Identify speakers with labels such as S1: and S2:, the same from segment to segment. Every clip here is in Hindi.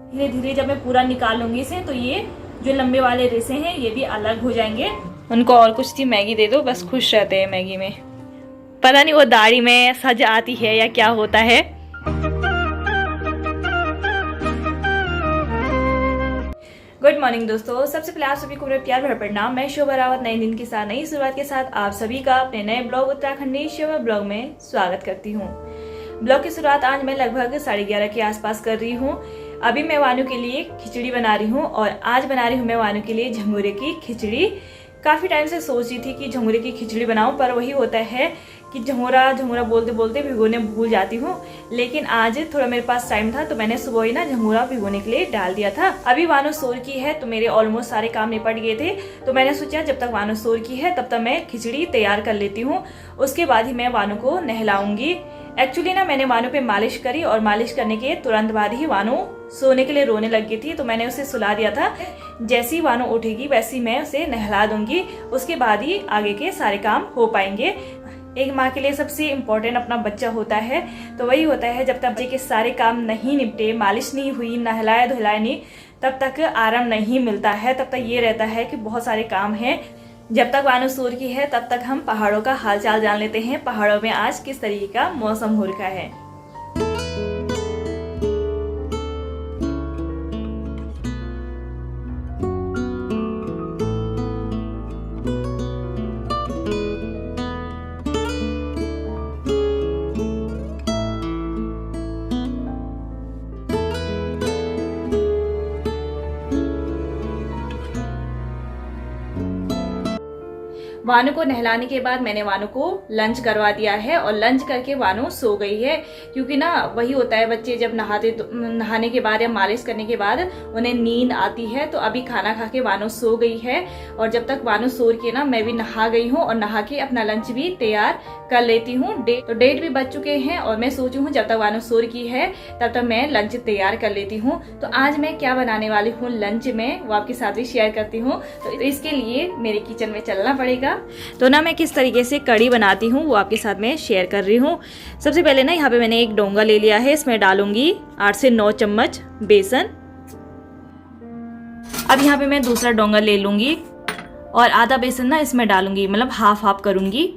S1: धीरे धीरे जब मैं पूरा निकाल लूंगी इसे तो ये जो लंबे वाले रेसे हैं ये भी अलग हो जाएंगे। उनको और कुछ थी मैगी दे दो, बस खुश रहते हैं मैगी में। पता नहीं वो दाढ़ी में सज आती है या क्या होता है। गुड मॉर्निंग दोस्तों, सबसे पहले आप सभी को मेरा प्यार भरा प्रणाम। मैं शोभा रावत नए दिन के साथ नई शुरुआत के साथ आप सभी का अपने नए ब्लॉग उत्तराखंडी शोभा ब्लॉग में स्वागत करती हूँ। ब्लॉग की शुरुआत आज मैं लगभग 11:30 के आसपास कर रही हूँ। अभी मैं वानू के लिए खिचड़ी बना रही हूँ और आज बना रही हूँ मैं वानू के लिए झंगोरे की खिचड़ी। काफी टाइम से सोच रही थी कि झंगोरे की खिचड़ी बनाऊं, पर वही होता है कि झंगोरा झंगोरा बोलते बोलते भिगोने भूल जाती हूँ। लेकिन आज थोड़ा मेरे पास टाइम था तो मैंने सुबह ही ना झंगोरा भिगोने के लिए डाल दिया था। अभी वानू सो की है तो मेरे ऑलमोस्ट सारे काम निपट गए थे, तो मैंने सोचा जब तक वानू सो की है तब तक मैं खिचड़ी तैयार कर लेती हूँ। उसके बाद ही मैं वानू को नहलाऊंगी। एक्चुअली ना मैंने वानू पे मालिश करी और मालिश करने के तुरंत बाद ही वानू सोने के लिए रोने लग गई थी, तो मैंने उसे सुला दिया था। जैसी वानू उठेगी वैसी मैं उसे नहला दूंगी, उसके बाद ही आगे के सारे काम हो पाएंगे। एक माँ के लिए सबसे इम्पोर्टेंट अपना बच्चा होता है, तो वही होता है जब तक बच्चे के सारे काम नहीं निपटे, मालिश नहीं हुई, नहलाया धुलाया नहीं, तब तक आराम नहीं मिलता है। तब तक ये रहता है कि बहुत सारे काम हैं। जब तक वानू सूर की है तब तक हम पहाड़ों का हालचाल जान लेते हैं। पहाड़ों में आज किस तरीके का मौसम हो रखा है। वानू को नहलाने के बाद मैंने वानू को लंच करवा दिया है और लंच करके वानू सो गई है। क्योंकि ना वही होता है, बच्चे जब नहाने के बाद या मालिश करने के बाद उन्हें नींद आती है। तो अभी खाना खा के वानू सो गई है और जब तक वानू सो के ना मैं भी नहा गई हूँ और नहा के अपना लंच भी तैयार कर लेती हूँ। तो 1:30 भी बज चुके हैं और मैं सोची हूँ जब तक वानू सो की है तब तक मैं लंच तैयार कर लेती हूँ। तो आज मैं क्या बनाने वाली हूँ लंच में वो आपके साथ भी शेयर करती हूँ। तो इसके लिए मेरे किचन में चलना पड़ेगा। तो ना मैं किस तरीके से कढ़ी बनाती हूँ वो आपके साथ में शेयर कर रही हूँ। सबसे पहले ना यहाँ पे मैंने एक डोंगा ले लिया है, इसमें डालूंगी 8 से 9 चम्मच बेसन। अब यहाँ पे मैं दूसरा डोंगा ले लूंगी और आधा बेसन ना इसमें डालूंगी, मतलब हाफ हाफ करूंगी।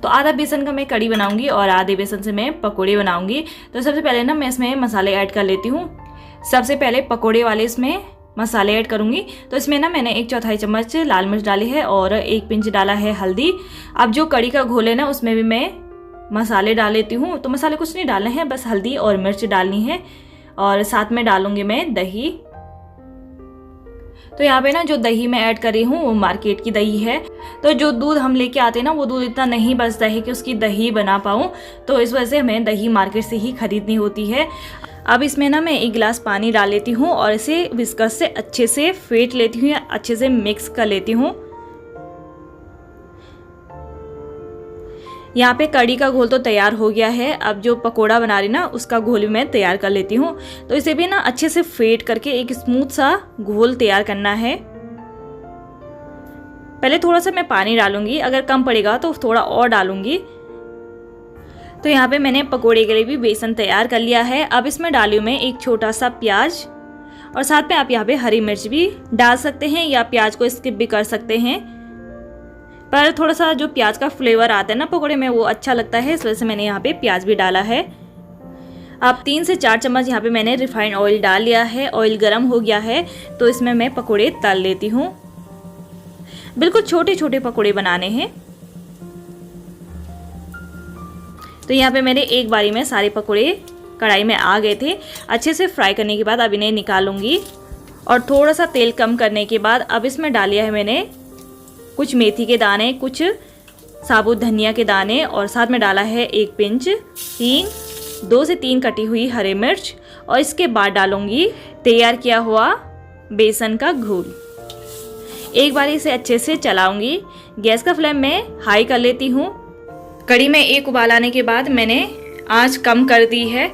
S1: तो आधा बेसन का मैं कढ़ी बनाऊंगी और आधे बेसन से मैं पकोड़े बनाऊंगी। तो सबसे पहले ना मैं इसमें मसाले ऐड कर लेती हूँ। सबसे पहले पकोड़े वाले इसमें मसाले ऐड करूंगी। तो इसमें ना मैंने 1/4 चम्मच लाल मिर्च डाली है और 1 पिंच डाला है हल्दी। अब जो कढ़ी का घोल है ना उसमें भी मैं मसाले डाल लेती हूँ। तो मसाले कुछ नहीं डालने हैं, बस हल्दी और मिर्च डालनी है और साथ में डालूंगी मैं दही। तो यहाँ पे ना जो दही मैं ऐड कर रही हूँ वो मार्केट की दही है। तो जो दूध हम लेके आते हैं ना वो दूध इतना नहीं बचता है कि उसकी दही बना पाऊँ, तो इस वजह से हमें दही मार्केट से ही खरीदनी होती है। अब इसमें ना मैं 1 गिलास पानी डाल लेती हूँ और इसे विस्कस से अच्छे से फेंट लेती हूँ या अच्छे से मिक्स कर लेती हूँ। यहाँ पे कढ़ी का घोल तो तैयार हो गया है। अब जो पकोड़ा बना रही ना उसका घोल भी मैं तैयार कर लेती हूँ। तो इसे भी ना अच्छे से फेंट करके एक स्मूथ सा घोल तैयार करना है। पहले थोड़ा सा मैं पानी डालूंगी, अगर कम पड़ेगा तो थोड़ा और डालूंगी। तो यहाँ पे मैंने पकोड़े के लिए भी बेसन तैयार कर लिया है। अब इसमें डाली हूँ मैं एक छोटा सा प्याज और साथ में आप यहाँ पे हरी मिर्च भी डाल सकते हैं या प्याज को स्किप भी कर सकते हैं, पर थोड़ा सा जो प्याज का फ्लेवर आता है ना पकोड़े में वो अच्छा लगता है, इस वजह से मैंने यहाँ पे प्याज भी डाला है। अब 3 से 4 चम्मच यहाँ पे मैंने रिफाइंड ऑयल डाल लिया है। ऑयल गर्म हो गया है तो इसमें मैं पकोड़े तल लेती हूँ। बिल्कुल छोटे छोटे पकोड़े बनाने हैं। तो यहाँ पे मेरे एक बारी में सारे पकोड़े कढ़ाई में आ गए थे। अच्छे से फ्राई करने के बाद अब इन्हें निकालूंगी और थोड़ा सा तेल कम करने के बाद अब इसमें डाल लिया है मैंने कुछ मेथी के दाने, कुछ साबुत धनिया के दाने और साथ में डाला है 1 पिंच हींग, 2 से 3 कटी हुई हरी मिर्च और इसके बाद डालूंगी तैयार किया हुआ बेसन का घोल। एक बार इसे अच्छे से चलाऊंगी। गैस का फ्लेम मैं हाई कर लेती हूँ। कढ़ी में एक उबाल आने के बाद मैंने आंच कम कर दी है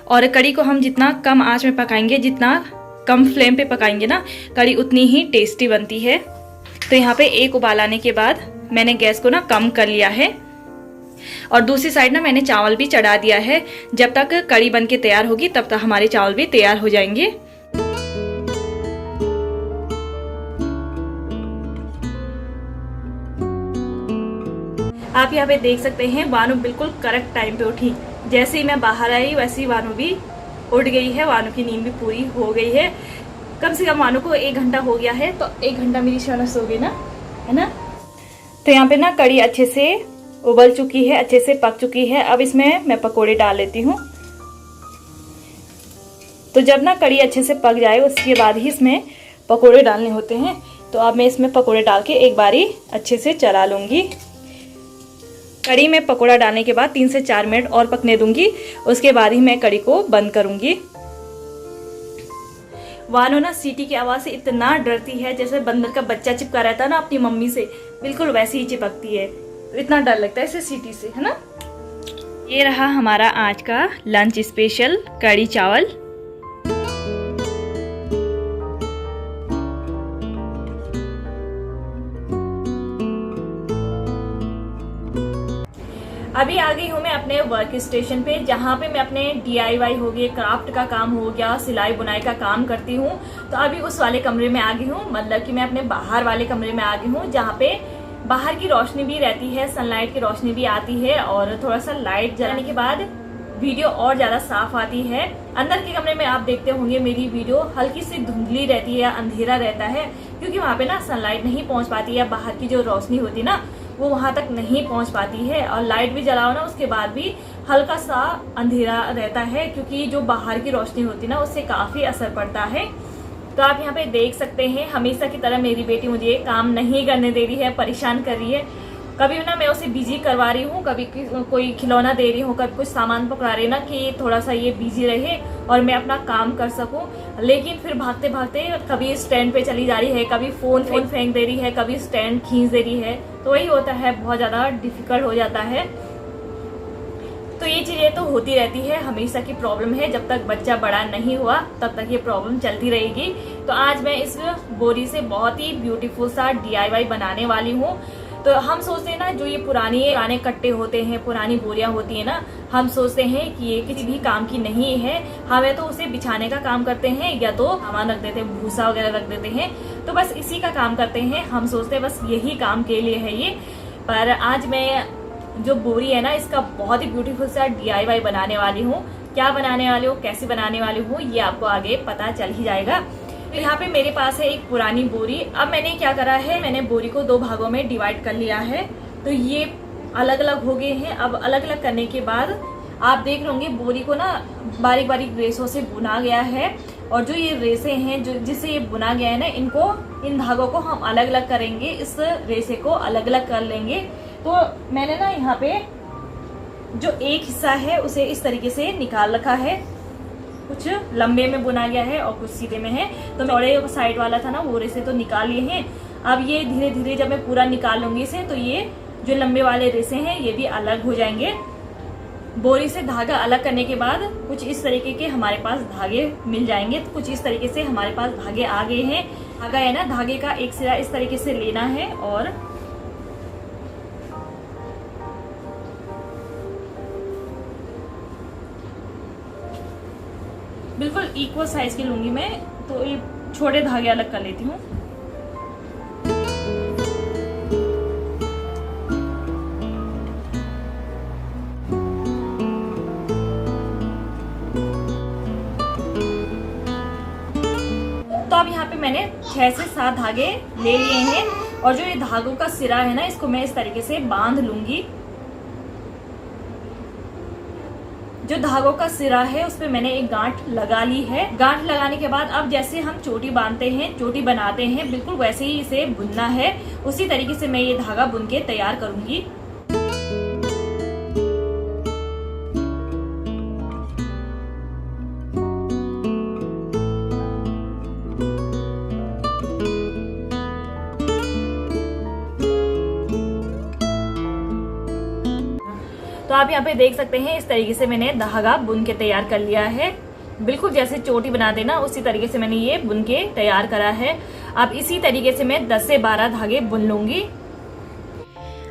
S1: और कढ़ी को हम जितना कम आंच में पकाएंगे, जितना कम फ्लेम पे पकाएंगे ना, कढ़ी उतनी ही टेस्टी बनती है। तो यहाँ पे एक उबाल आने के बाद मैंने गैस को ना कम कर लिया है और दूसरी साइड ना मैंने चावल भी चढ़ा दिया है। जब तक कड़ी बन के तैयार होगी तब तक हमारे चावल भी तैयार हो जाएंगे। आप यहाँ पे देख सकते हैं वानू बिल्कुल करेक्ट टाइम पे उठी। जैसे ही मैं बाहर आई वैसे ही वानू भी उठ गई है। वानू की नींद भी पूरी हो गई है। कम से कम वानू को 1 घंटा हो गया है, तो 1 घंटा मेरी शौना सो गई ना, है ना। तो यहाँ पे ना कड़ी अच्छे से उबल चुकी है, अच्छे से पक चुकी है। अब इसमें मैं पकोड़े डाल लेती हूँ। तो जब ना कड़ी अच्छे से पक जाए उसके बाद ही इसमें पकोड़े डालने होते हैं। तो अब मैं इसमें पकोड़े डाल के एक बारी अच्छे से चला लूँगी। कड़ी में पकोड़ा डालने के बाद 3 से 4 मिनट और पकने दूंगी। उसके बाद ही मैं कड़ी को बंद करूंगी। वानू ना सीटी की आवाज़ से इतना डरती है, जैसे बंदर का बच्चा चिपका रहता है ना अपनी मम्मी से, बिल्कुल वैसे ही चिपकती है। तो इतना डर लगता है इसे सीटी से, है ना। ये रहा हमारा आज का लंच स्पेशल कड़ी चावल। अभी आ गई हूँ मैं अपने वर्क स्टेशन पे, जहाँ पे मैं अपने DIY हो गए, क्राफ्ट का काम हो गया, सिलाई बुनाई का काम करती हूँ। तो अभी उस वाले कमरे में आ गई हूँ, मतलब कि मैं अपने बाहर वाले कमरे में आ गई हूँ, जहाँ पे बाहर की रोशनी भी रहती है, सनलाइट की रोशनी भी आती है और थोड़ा सा लाइट जलाने के बाद वीडियो और ज्यादा साफ आती है। अंदर के कमरे में आप देखते होंगे मेरी वीडियो हल्की सी धुंधली रहती है या अंधेरा रहता है, क्योंकि वहाँ पे ना सनलाइट नहीं पहुँच पाती है। बाहर की जो रोशनी होती ना वो वहां तक नहीं पहुंच पाती है, और लाइट भी जलाओ ना उसके बाद भी हल्का सा अंधेरा रहता है, क्योंकि जो बाहर की रोशनी होती है ना उससे काफी असर पड़ता है। तो आप यहाँ पे देख सकते हैं हमेशा की तरह मेरी बेटी मुझे काम नहीं करने दे रही है, परेशान कर रही है। कभी ना मैं उसे बिजी करवा रही हूँ, कभी कोई खिलौना दे रही हूँ, कभी कुछ सामान पकड़ा रही ना कि थोड़ा सा ये बिजी रहे और मैं अपना काम कर सकूं। लेकिन फिर भागते भागते कभी स्टैंड पे चली जा रही है, कभी फोन फेंक दे रही है, कभी स्टैंड खींच दे रही है। तो वही होता है, बहुत ज्यादा डिफिकल्ट हो जाता है। तो ये चीजें तो होती रहती है, हमेशा की प्रॉब्लम है। जब तक बच्चा बड़ा नहीं हुआ तब तक ये प्रॉब्लम चलती रहेगी। तो आज मैं इस बोरी से बहुत ही ब्यूटीफुल सा DIY बनाने वाली हूँ। तो हम सोचते हैं ना, जो ये पुराने कट्टे होते हैं, पुरानी बोरियां होती है ना, हम सोचते हैं कि ये किसी भी काम की नहीं है। हमें तो उसे बिछाने का काम करते हैं, या तो सामान रख देते हैं, भूसा वगैरह रख देते हैं, तो बस इसी का काम करते हैं। हम सोचते हैं बस यही काम के लिए है ये। पर आज मैं जो बोरी है ना, इसका बहुत ही ब्यूटीफुल सा DIY बनाने वाली हूँ। क्या बनाने वाली हूँ, कैसे बनाने वाली हूँ, ये आपको आगे पता चल ही जाएगा। तो यहाँ पे मेरे पास है एक पुरानी बोरी। अब मैंने क्या करा है, मैंने बोरी को 2 भागों में डिवाइड कर लिया है। तो ये अलग अलग हो गए हैं। अब अलग अलग करने के बाद आप देख लोगे बोरी को ना बारीक बारीक रेसों से बुना गया है। और जो ये रेसे हैं जो जिससे ये बुना गया है ना, इन धागों को हम अलग अलग करेंगे, इस रेसे को अलग अलग कर लेंगे। तो मैंने ना यहाँ पे जो एक हिस्सा है उसे इस तरीके से निकाल रखा है। कुछ लंबे में बुना गया है और कुछ सीधे में है। तो चौड़े साइड वाला था ना, वो रेसे तो निकाल लिए हैं। अब ये धीरे धीरे जब मैं पूरा निकाल लूंगी इसे, तो ये जो लंबे वाले रेसे हैं ये भी अलग हो जाएंगे। बोरी से धागा अलग करने के बाद कुछ इस तरीके के हमारे पास धागे मिल जाएंगे। तो कुछ इस तरीके से हमारे पास धागे आ गए हैं। धागा है ना, धागे का एक सिरा इस तरीके से लेना है और बिल्कुल इक्वल साइज की लूंगी मैं। तो ये छोटे धागे अलग कर लेती हूँ। तो अब यहाँ पे मैंने 6 से 7 धागे ले लिए हैं। और जो ये धागों का सिरा है ना, इसको मैं इस तरीके से बांध लूंगी। जो धागों का सिरा है उस पे मैंने एक गांठ लगा ली है। गांठ लगाने के बाद अब जैसे हम चोटी बांधते हैं, चोटी बनाते हैं, बिल्कुल वैसे ही इसे बुनना है। उसी तरीके से मैं ये धागा बुन के तैयार करूंगी। तो आप यहाँ पे देख सकते हैं इस तरीके से मैंने धागा बुन के तैयार कर लिया है। बिल्कुल जैसे चोटी बना देना उसी तरीके से मैंने ये बुन के तैयार करा है। अब इसी तरीके से मैं 10 से 12 धागे बुन लूंगी।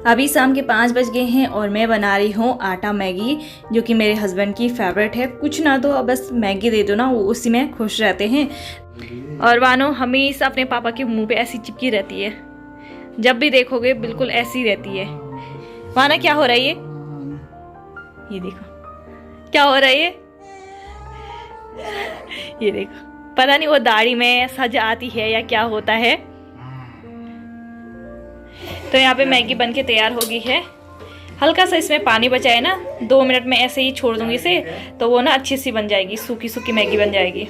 S1: अभी शाम के 5 बज गए हैं और मैं बना रही हूँ आटा मैगी, जो कि मेरे हस्बैंड की फेवरेट है। कुछ ना दो, बस मैगी दे दो ना, वो उसी में खुश रहते हैं। और वानो हमेशा अपने पापा के मुंह पे ऐसी चिपकी रहती है, जब भी देखोगे बिल्कुल ऐसी रहती है। वाना क्या हो रहा है ये देखो क्या हो रहा है ये देखो, पता नहीं वो दाढ़ी में सज आती है या क्या होता है। तो यहाँ पे मैगी बनके तैयार हो गई है। हल्का सा इसमें पानी बचा है ना, 2 मिनट में ऐसे ही छोड़ दूंगी इसे, तो वो ना अच्छी सी बन जाएगी, सूखी सूखी मैगी बन जाएगी।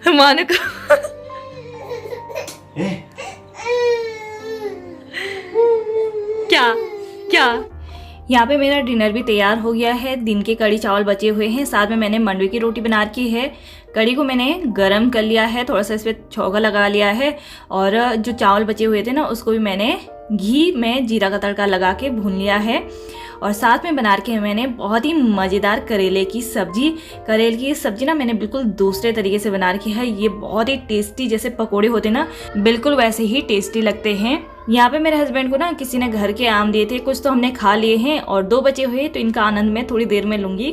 S1: मानो को क्या क्या यहाँ पे मेरा डिनर भी तैयार हो गया है। दिन के कड़ी चावल बचे हुए हैं, साथ में मैंने मंडवे की रोटी बना रखी है। कड़ी को मैंने गरम कर लिया है, थोड़ा सा इस पर छौंका लगा लिया है। और जो चावल बचे हुए थे ना, उसको भी मैंने घी में जीरा का तड़का लगा के भून लिया है। और साथ में बना के मैंने बहुत ही मज़ेदार करेले की सब्जी। करेले की सब्जी ना मैंने बिल्कुल दूसरे तरीके से बना रखी है। ये बहुत ही टेस्टी, जैसे पकोड़े होते ना, बिल्कुल वैसे ही टेस्टी लगते हैं। यहाँ पे मेरे हस्बैंड को ना किसी ने घर के आम दिए थे, कुछ तो हमने खा लिए हैं और 2 बचे हुए, तो इनका आनंद मैं थोड़ी देर में लूंगी।